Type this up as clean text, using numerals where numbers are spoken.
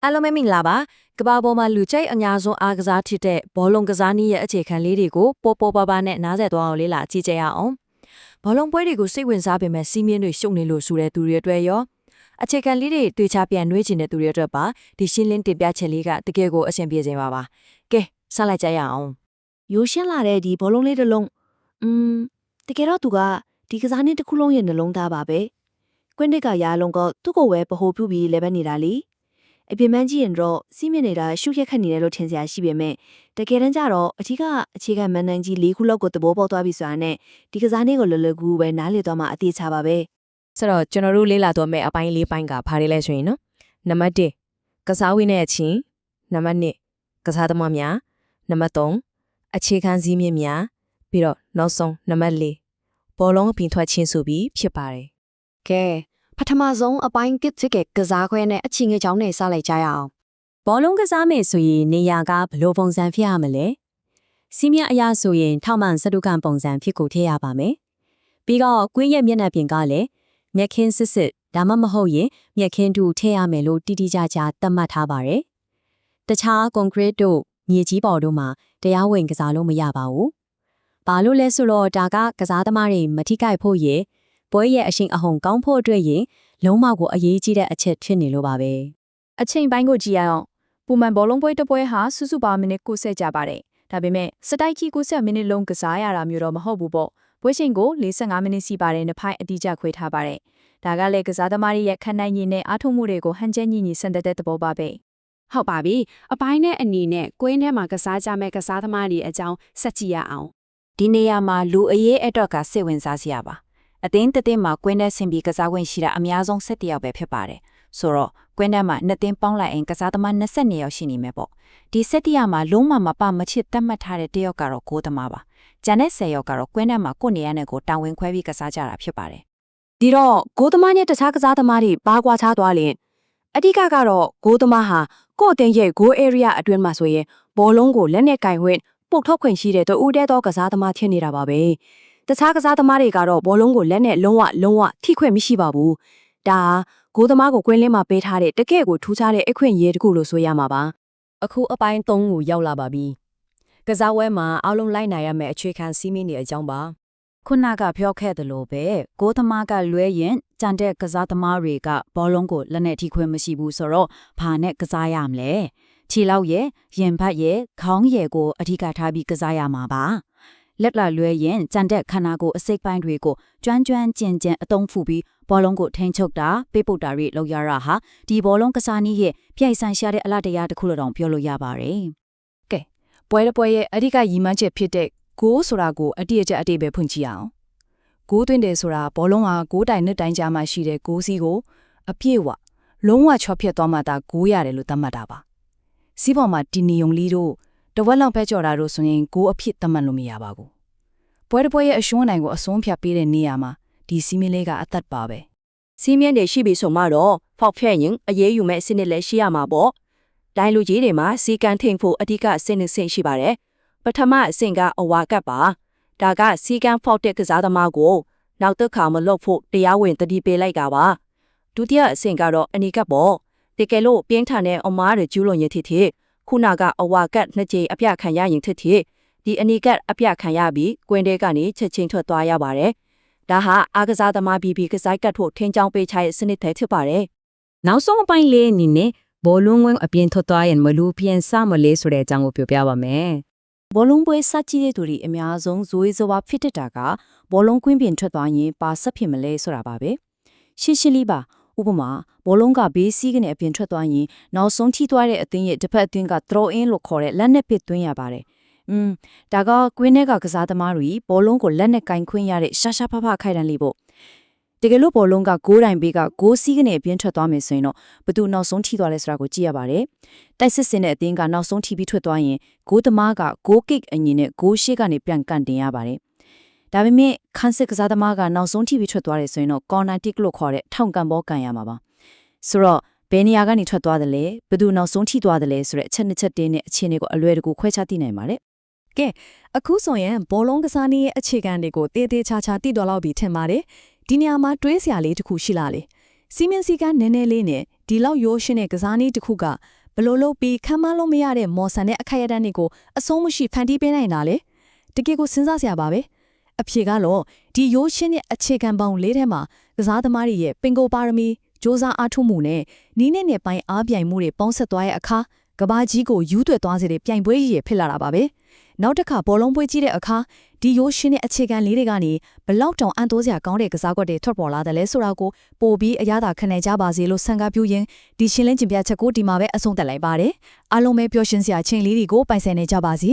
အားလုံးပဲမင်္ဂလာပါကဘာပေါ်မှာလူကြိုက်အများဆုံးအားကစားဖြစ်တဲ့ဘောလုံးကစားနည်းရဲ့အခြေခံလေးတွေကိုပေါ်ပါနဲ့နားဆက်သွားအောင်လေ့လာကြည့်ကြရအောင်ဘောလုံးပွဲတွေကိုစိတ်ဝင်စားပေမဲ့စီးမြင့်တွေရှုပ်နေလို့ဆိုတဲ့သူတွေအတွက်ရောအခြေခံလေးတွေတွေ့ချပြန်နှွေးချင်တဲ့သူတွေအတွက်ပါဒီရှင်းလင်းတင်ပြချက်လေးကတကယ်ကိုအဆင်ပြေစေပါပါကဲဆက်လိုက်ကြရအောင် ရိုးရှင်းလာတဲ့ဒီဘောလုံးလေးတစ်လုံးတကယ်တော့သူကဒီကစားနည်းတစ်ခုလုံးရဲ့နှလုံးသားပါပဲကွင်းတစ်ကရာလုံးကသူ့ကိုပဲဗဟိုပြုပြီးလဲပဲနေတာလေအပြင်ပန်းကြည့်ရင်တော့စီးမြင့်နေတာရှုရက်ခတ်နေတယ်လို့ထင်စရာရှိပေမဲ့တကယ်တမ်းကျတော့အထက်ကအခြေခံမန်နန်ကြီး၄ခုလောက်ကိုသဘောပေါက်သွားပြီဆိုတာနဲ့ဒီကစားနည်းကိုလွယ်လွယ်ကူကူပဲနားလည်သွားမှအသေးချပါပဲဆိုတော့ကျွန်တော်တို့လေ့လာတော့မယ့်အပိုင်း၄ပိုင်းကဘာတွေလဲဆိုရင်နော်နံပါတ်1ကစားဝင်းနဲ့အချင်းနံပါတ်2ကစားသမားများနံပါတ်3အခြေခံစည်းမျဉ်းများပြီးတော့နောက်ဆုံးနံပါတ်4ဘောလုံးအပြင်ထွက်ခြင်းဆိုပြီးဖြစ်ပါတယ် ကဲပထမဆုံးအပိုင်းကစ်စစ်ကစားခွဲနဲ့အချင်းငယ်ချောင်းနဲ့စလိုက်ကြရအောင် ဘောလုံးကစားမယ်ဆိုရင်နေရာကဘယ်လိုပုံစံဖြစ်ရမလဲစီးမြအရာဆိုရင်ထောက်မှန်စတုကန်ပုံစံဖြစ်ကိုထည့်ရပါမယ်ပြီးတော့ကွင်းရဲ့မျက်နှာပြင်ကလည်းမျက်ခင်းစစ်ဒါမှမဟုတ်ရင်မျက်ခင်းတူထည့်ရမယ်လို့တိတိကျကျသတ်မှတ်ထားပါတယ်တခြားကွန်ကရစ်တို့မြေကြီးပေါ်တို့မှာတရားဝင်ကစားလို့မရပါဘူးဘာလို့လဲဆိုတော့ဒါကကစားသမားတွေမထိခိုက်ဖို့ရေပွဲရဲ့အရှင်အဟုန်ကောင်းဖို့အတွက်ရင်လုံးဝကိုအရေးကြီးတဲ့အချက်ဖြစ်နေလို့ပါပဲ အချိန်ပိုင်းကိုကြည့်ရအောင်ပုံမှန်ဘောလုံးပွဲတစ်ပွဲဟာစုစုပေါင်းမိနစ်90ကြာပါတယ်ဒါပေမဲ့စတိုက်ကြီး90မိနစ်လုံးကစားရတာမျိုးတော့မဟုတ်ဘူးပေါ့ပွဲချိန်ကို45မိနစ်စီပါတယ်နှစ်ဖိုင်အတိအကျခွဲထားပါတယ်ဒါကလည်းကစားသမားတွေရဲ့ခံနိုင်ရည်နဲ့အားထုတ်မှုတွေကိုဟန်ချက်ညင်ညင်ဆန်တဲ့သဘောပါပဲ ဟုတ်ပါပြီအပိုင်းနဲ့အနီနဲ့ကွင်းထဲမှာကစားကြမဲ့ကစားသမားတွေအကြောင်းဆက်ကြည့်ရအောင် ဒီနေရာမှာလူအရေးအတွက်ကစိတ်ဝင်စားစရာပါအသင်းတစ်သင်းမှာကွင်းထဲဆင်ပြီးကစားခွင့်ရှိတာအများဆုံး7ယောက်ပဲဖြစ်ပါတယ်ဆိုတော့ကွင်းထဲမှာ2သင်းပေါင်းလိုက်ရင်ကစားသမား22ယောက်ရှိနေမယ်ပေါ့ဒီ7ယောက်မှာလုံးဝမပမချစ်တတ်မှတ်ထားတဲ့တစ်ယောက်ကတော့ကိုးသမားပါကျန်တဲ့10ယောက်ကတော့ကွင်းထဲမှာကိုယ့်နေရာနဲ့ကိုယ်တာဝန်ခွဲပြီးကစားကြတာဖြစ်ပါတယ် ဒီတော့ဂိုးသမားနဲ့တခြားကစားသမားတွေဘာကွာခြားသွားလဲအဓိကကတော့ဂိုးသမားဟာကိုယ့်အသင်းရဲ့ဂိုး area အတွင်းမှာဆိုရင်ဘောလုံးကိုလက်နဲ့ကင်ဝင့်ပုတ်ထုတ်ခွင့်ရှိတဲ့တူဦးတဲသောကစားသမားဖြစ်နေတာပါပဲတခြားကစားသမားတွေကတော့ဘောလုံးကိုလက်နဲ့လုံးဝထိခွင့်မရှိပါဘူးဒါဟာဂိုးသမားကိုကွင်းလင်းမှာပေးထားတဲ့တကယ့်ကိုထူးခြားတဲ့အခွင့်အရေးတစ်ခုလို့ဆိုရမှာပါ အခုအပိုင်း3ကိုရောက်လာပါပြီကစားဝဲမှာအားလုံးလိုက်နိုင်ရမယ့်အခြေခံစီးမင်းတွေအကြောင်းပါ ခုနကပြောခဲ့သလိုပဲဂိုးသမားကလွဲရင်ကြံတဲ့ကစားသမားတွေကဘောလုံးကိုလက်နဲ့ထိခွင့်မရှိဘူးဆိုတော့ဘာနဲ့ကစားရမလဲခြေလောက်ရဲ့ရင်ဘတ်ရဲ့ခေါင်းရဲ့ကိုအဓိကထားပြီးကစားရမှာပါလက်လာလွဲရင်ကြံတဲ့ခန္ဓာကိုယ်အစိတ်ပိုင်းတွေကိုကျွမ်းကျင်အသုံးဖူပြီးဘောလုံးကိုထိန်းချုပ်တာပေးပုတ်တာတွေလုပ်ရတာဟာဒီဘောလုံးကစားနည်းရဲ့ပြိုင်ဆိုင်ရှားတဲ့အလားတရားတစ်ခုလို့တောင်ပြောလို့ရပါတယ် ပွဲတစ်ပွဲရဲ့အဓိကရည်မှန်းချက်ဖြစ်တဲ့ဂိုးဆိုတာကိုအတိအကျအတိပဲဖွင့်ကြည့်အောင်ဂိုးသွင်းတယ်ဆိုတာဘောလုံးဟာဂိုးတိုင်နှစ်တိုင်ကြားမှာရှိတဲ့ဂိုးစီးကိုအပြည့်ဝလုံးဝချော့ဖြတ်သွားမှသာဂိုးရတယ်လို့သတ်မှတ်တာပါစီးပေါ်မှာတီနီယုံလီတို့တဝက်လောက်ပဲကြော်တာတို့ဆိုရင်ဂိုးအဖြစ်သတ်မှတ်လို့မရပါဘူးပွဲတစ်ပွဲရဲ့အရှုံးနိုင်ကိုအဆုံးဖြတ်ပေးတဲ့နေရာမှာဒီစီးမင်းလေးကအသက်ပါပဲ စီးမြင့်တွေရှိပြီဆိုမှတော့ဖောက်ဖျက်ရင်အရေးယူမဲ့စနစ်လည်းရှိရမှာပေါ့ဒိုင်းလူကြီးတွေမှာစီကံထိန်ဖို့အဓိကစနစ်ရှိပါတယ်ပထမအဆင့်ကအဝါကပ်ပါဒါကစီကံဖောက်တဲ့ကစားသမားကိုနောက်တစ်ခါမလုပ်ဖို့တရားဝင်တတိပေးလိုက်တာပါဒုတိယအဆင့်ကတော့အနီကပ်ပေါ့တကယ်လို့ပြင်းထန်တဲ့အမားတွေကျူးလွန်ရင်ဖြစ်ခုနကအဝါကပ်နှစ်ကြိမ်အပြခံရရင်ဖြစ်ဒီအနီကပ်အပြခံရပြီးကွင်းထဲကနေချက်ချင်းထွက်သွားရပါတယ်ဒါဟာအားကစားသမားပြီးကစားကတ်ဖို့ထင်းချောင်းပေးချတဲ့စနစ်တွေဖြစ်ပါတယ် နောက်ဆုံးအပိုင်းလေးအနေနဲ့ဘောလုံးဝင်အပြင်ထွက်သွားရင်မလူပြန်စမလဲဆိုတဲ့အကြောင်းကိုပြောပြပါမယ် ဘောလုံးပွဲစကြည့်တဲ့သူတွေအများဆုံးဇွေးဇဝါဖြစ်တတ်တာကဘောလုံးကွင်းပြင်ထွက်သွားရင်ပါဆက်ဖြစ်မလဲဆိုတာပါပဲရှင်းလေးပါဥပမာဘောလုံးကဘေးစီးကနေအပြင်ထွက်သွားရင်နောက်ဆုံးထိသွားတဲ့အသင်းရဲ့တစ်ဖက်အသင်းက throw in လို့ခေါ်တဲ့လက်နဲ့ပစ်သွင်းရပါတယ်ဒါကကွင်းထဲကကစားသမားတွေဘောလုံးကိုလက်နဲ့ကင်ခွင့်ရတဲ့ရှာဖခိုက်တန်းလေးပေါ့တကယ်လို့ဘောလုံးကဂိုးတိုင်ဘေးကဂိုးစီးကနေအပြင်ထွက်သွားမယ်ဆိုရင်တော့ဘသူနောက်ဆုံးထိသွားလဲဆိုတာကိုကြည့်ရပါတယ်တိုက်စစ်စင်တဲ့အသင်းကနောက်ဆုံးထိပြီးထွက်သွားရင်ဂိုးသမားကဂိုးကစ်အညီနဲ့ဂိုးရှိကနေပြန်ကန်တင်ရပါတယ်ဒါပေမဲ့ခန်းစစ်ကစားသမားကနောက်ဆုံးထိပြီးထွက်သွားတယ်ဆိုရင်တော့ corner kick လို့ခေါ်တဲ့ထောင်ကန်ဘောကန်ရမှာပါဆိုတော့ဘယ်နေရာကနေထွက်သွားတယ်လဲဘသူနောက်ဆုံးထိသွားတယ်လဲဆိုတဲ့အချက်နှစ်ချက်တင်းနဲ့အခြေအနေကိုအလွယ်တကူခွဲခြားသိနိုင်ပါတယ် ကဲအခုဆိုရင်ဘောလုံးကစားနည်းရဲ့အခြေခံတွေကိုတေးသေးချာချာသိတော်လောက်ပြီးထင်ပါတယ်ဒီနေရာမှာတွေးစရာလေးတစ်ခုရှိလာလေစီမင်းစီကနည်းနည်းလေးနဲ့ ဒီလောက်ရိုးရှင်းတဲ့ကစားနည်းတစ်ခုကဘယ်လိုလုပ်ပြီးခံမလို့မရတဲ့မော်ဆန်တဲ့အခိုက်အတန့်တွေကိုအဆုံးမရှိဖန်တီးပေးနိုင်တာလဲတကယ်ကိုစဉ်းစားစရာပါပဲအဖြေကတော့ဒီရိုးရှင်းတဲ့အခြေခံပေါင်း၄ထဲမှာကစားသမားတွေရဲ့ပင်ကိုပါရမီစ조사အားထုတ်မှုနဲ့နီးနဲ့ပိုင်းအားပြိုင်မှုတွေပေါင်းဆက်သွားတဲ့အခါကဘာကြီးကိုယူးသွဲသွားစေတဲ့ပြိုင်ပွဲကြီးရဖြစ်လာတာပါပဲနောက်တစ်ခါဘောလုံးပွဲကြီးတဲ့အခါဒီရိုးရှင်းတဲ့အခြေခံလေးတွေကနေဘလောက်တောင်အံ့တိုးစရာကောင်းတဲ့ကစားကွက်တွေထွက်ပေါ်လာတယ်လဲဆိုတာကိုပို့ပြီးအရသာခံနိုင်ကြပါစေလို့ဆန်ကားပြူရင်ဒီရှင်းလင်းကျင်ပြချက်ကိုဒီမှာပဲအဆုံးသတ်လိုက်ပါတယ်အားလုံးပဲပျော်ရွှင်စရာချင်းလေးတွေကိုပိုင်ဆိုင်နေကြပါစေ